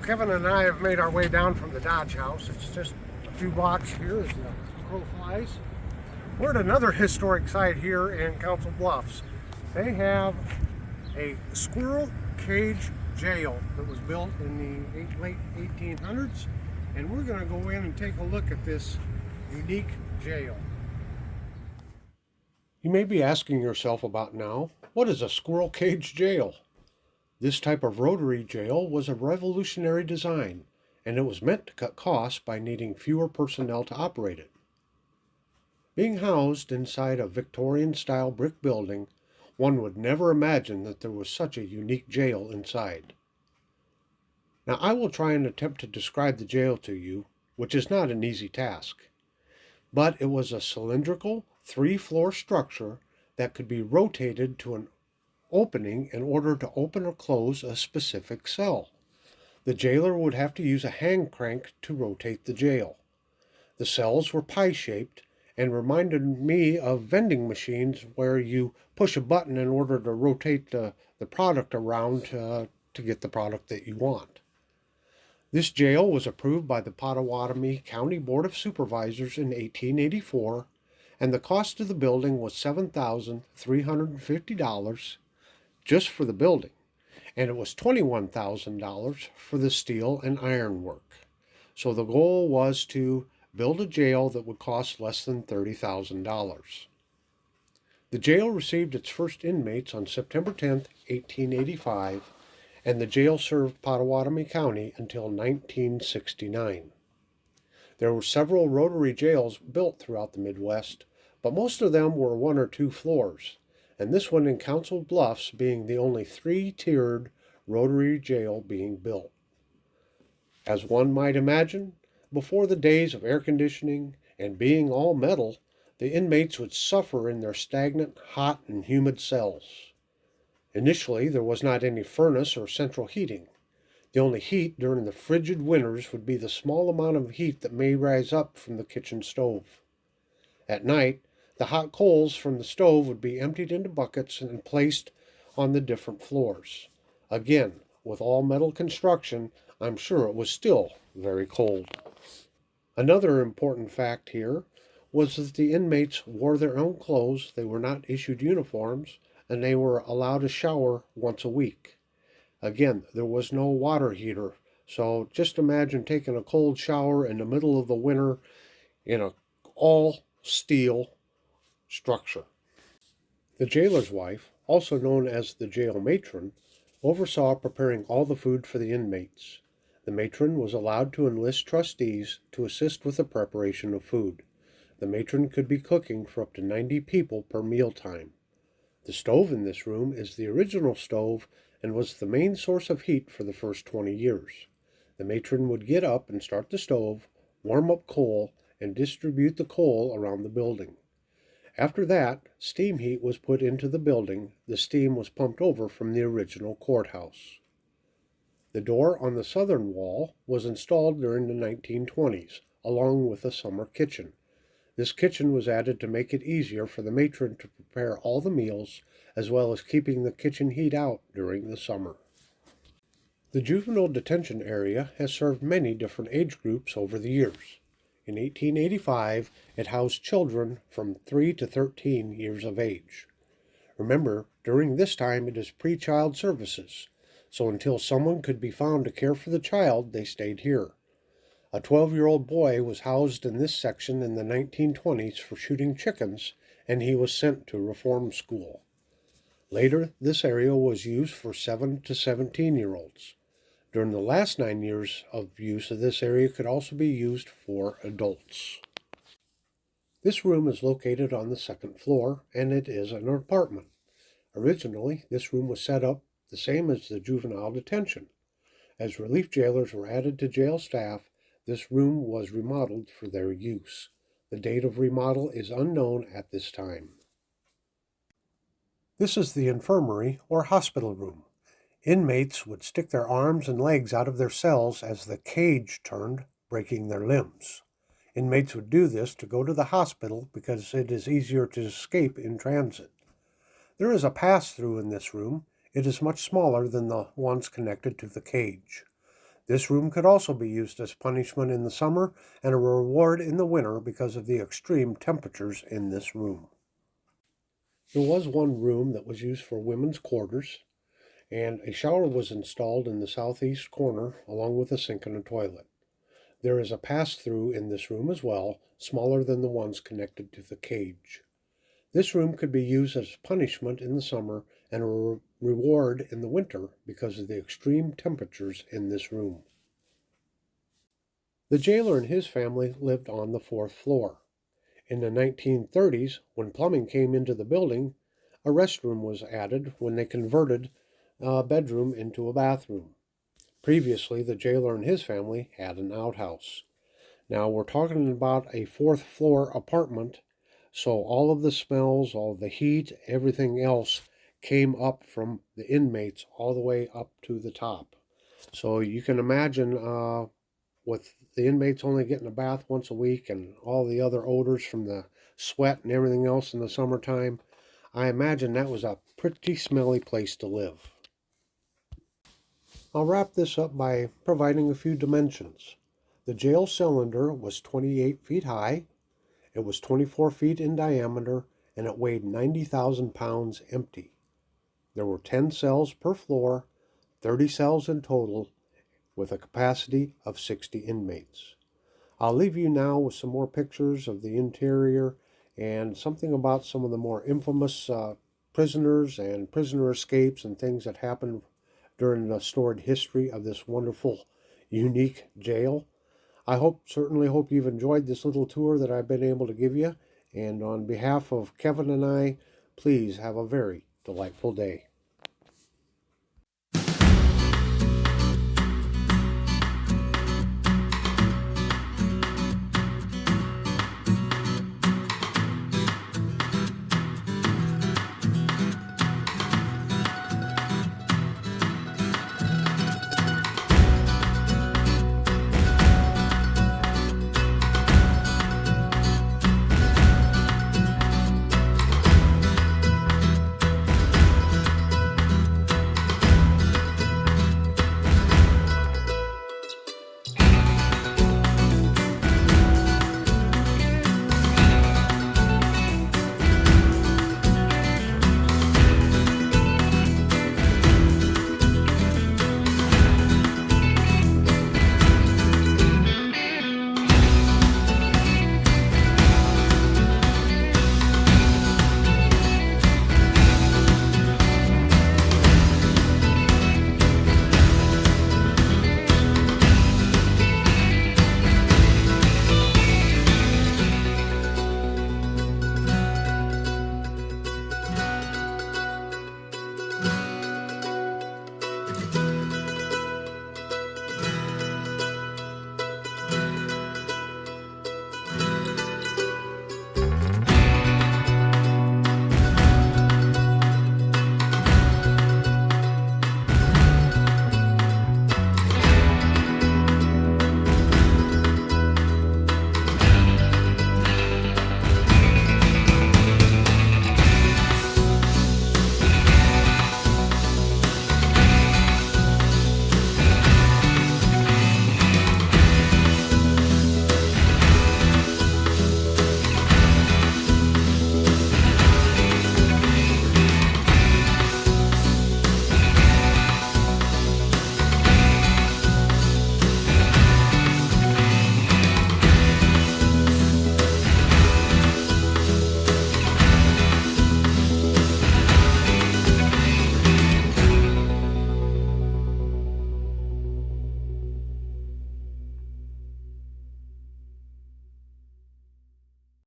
Kevin and I have made our way down from the Dodge House. It's just a few blocks here as the crow flies. We're at another historic site here in Council Bluffs. They have a squirrel cage jail that was built in the late 1800s, and we're going to go in and take a look at this unique jail. You may be asking yourself about now, what is a squirrel cage jail? This type of rotary jail was a revolutionary design, and it was meant to cut costs by needing fewer personnel to operate it. Being housed inside a Victorian-style brick building, one would never imagine that there was such a unique jail inside. Now, I will try and attempt to describe the jail to you, which is not an easy task. But it was a cylindrical, three-floor structure that could be rotated to an opening in order to open or close a specific cell. The jailer would have to use a hand crank to rotate the jail. The cells were pie-shaped and reminded me of vending machines where you push a button in order to rotate the product around to get the product that you want. This jail was approved by the Pottawatomie County Board of Supervisors in 1884, and the cost of the building was $7,350 just for the building, and it was $21,000 for the steel and iron work. So the goal was to build a jail that would cost less than $30,000. The jail received its first inmates on September 10, 1885, and the jail served Pottawatomie County until 1969. There were several rotary jails built throughout the Midwest, but most of them were 1 or 2 floors, and this one in Council Bluffs being the only 3-tiered rotary jail being built. As one might imagine, before the days of air conditioning and being all metal, the inmates would suffer in their stagnant, hot, and humid cells. Initially, there was not any furnace or central heating. The only heat during the frigid winters would be the small amount of heat that may rise up from the kitchen stove. At night, the hot coals from the stove would be emptied into buckets and placed on the different floors. Again, with all metal construction, I'm sure it was still very cold. Another important fact here was that the inmates wore their own clothes, they were not issued uniforms, and they were allowed to shower once a week. Again, there was no water heater, so just imagine taking a cold shower in the middle of the winter in an all-steel structure. The jailer's wife, also known as the jail matron, oversaw preparing all the food for the inmates. The matron was allowed to enlist trustees to assist with the preparation of food. The matron could be cooking for up to 90 people per mealtime. The stove in this room is the original stove and was the main source of heat for the first 20 years. The matron would get up and start the stove, warm up coal, and distribute the coal around the building. After that, steam heat was put into the building. The steam was pumped over from the original courthouse. The door on the southern wall was installed during the 1920s, along with a summer kitchen. This kitchen was added to make it easier for the matron to prepare all the meals, as well as keeping the kitchen heat out during the summer. The juvenile detention area has served many different age groups over the years. In 1885, it housed children from 3 to 13 years of age. Remember, during this time it is pre-child services, so until someone could be found to care for the child, they stayed here. A 12-year-old boy was housed in this section in the 1920s for shooting chickens, and he was sent to reform school. Later, this area was used for 7 to 17-year-olds. During the last 9 years of use of this area could also be used for adults. This room is located on the 2nd floor, and it is an apartment. Originally, this room was set up the same as the juvenile detention. As relief jailers were added to jail staff, this room was remodeled for their use. The date of remodel is unknown at this time. This is the infirmary or hospital room. Inmates would stick their arms and legs out of their cells as the cage turned, breaking their limbs. Inmates would do this to go to the hospital because it is easier to escape in transit. There is a pass-through in this room. It is much smaller than the ones connected to the cage. This room could also be used as punishment in the summer and a reward in the winter because of the extreme temperatures in this room. There was one room that was used for women's quarters, and a shower was installed in the southeast corner along with a sink and a toilet. There is a pass-through in this room as well, smaller than the ones connected to the cage. This room could be used as punishment in the summer and a reward in the winter because of the extreme temperatures in this room. The jailer and his family lived on the 4th floor. In the 1930s, when plumbing came into the building, a restroom was added when they converted a bedroom into a bathroom. Previously, the jailer and his family had an outhouse. Now we're talking about a 4th floor apartment, so all of the smells, all of the heat, everything else came up from the inmates all the way up to the top. So you can imagine with the inmates only getting a bath once a week and all the other odors from the sweat and everything else in the summertime, I imagine that was a pretty smelly place to live. I'll wrap this up by providing a few dimensions. The jail cylinder was 28 feet high, it was 24 feet in diameter, and it weighed 90,000 pounds empty. There were 10 cells per floor, 30 cells in total, with a capacity of 60 inmates. I'll leave you now with some more pictures of the interior and something about some of the more infamous prisoners and prisoner escapes and things that happened during the storied history of this wonderful, unique jail. Certainly hope you've enjoyed this little tour that I've been able to give you. And on behalf of Kevin and I, please have a very delightful day.